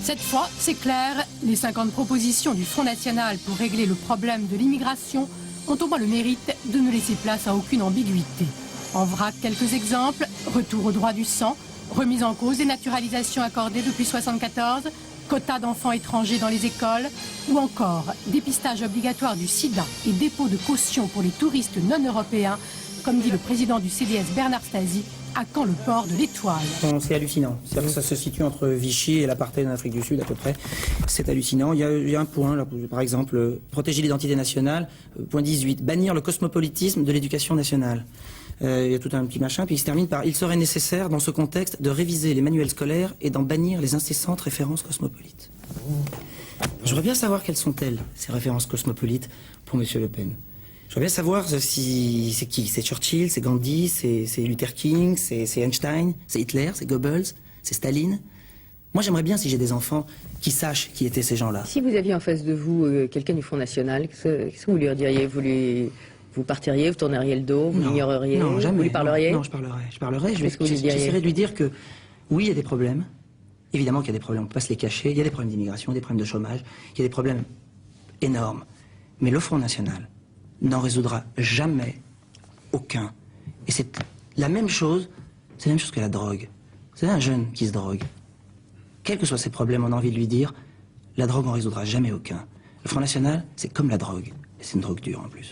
Cette fois, c'est clair, les 50 propositions du Front National pour régler le problème de l'immigration ont au moins le mérite de ne laisser place à aucune ambiguïté. En vrac, quelques exemples: retour au droit du sang, remise en cause des naturalisations accordées depuis 1974, quotas d'enfants étrangers dans les écoles, ou encore dépistage obligatoire du sida et dépôt de caution pour les touristes non européens, comme dit le président du CDS Bernard Stasi, à quand le port de l'étoile? C'est hallucinant. Ça se situe entre Vichy et l'apartheid en Afrique du Sud à peu près. C'est hallucinant. Il y a un point, là, par exemple, protéger l'identité nationale. Point 18, bannir le cosmopolitisme de l'éducation nationale. Il y a tout un petit machin, puis il se termine par « Il serait nécessaire, dans ce contexte, de réviser les manuels scolaires et d'en bannir les incessantes références cosmopolites. » Je voudrais bien savoir quelles sont-elles, ces références cosmopolites, pour M. Le Pen. Je voudrais bien savoir si c'est qui. C'est Churchill, c'est Gandhi, c'est Luther King, c'est Einstein, c'est Hitler, c'est Goebbels, c'est Staline. Moi, j'aimerais bien, si j'ai des enfants, qu'ils sachent qui étaient ces gens-là. Si vous aviez en face de vous quelqu'un du Front National, qu'est-ce que vous lui diriez? Vous partiriez, vous tourneriez le dos, vous l'ignoreriez? Non, jamais. Vous lui parleriez? Non, je parlerais. J'essaierai J'essaierai de lui dire que, oui, il y a des problèmes. Évidemment qu'il y a des problèmes, on ne peut pas se les cacher. Il y a des problèmes d'immigration, des problèmes de chômage, il y a des problèmes énormes. Mais le Front National n'en résoudra jamais aucun. Et c'est la même chose, c'est la même chose que la drogue. Vous savez, un jeune qui se drogue, quels que soient ses problèmes, on a envie de lui dire, la drogue n'en résoudra jamais aucun. Le Front National, c'est comme la drogue. Et c'est une drogue dure en plus.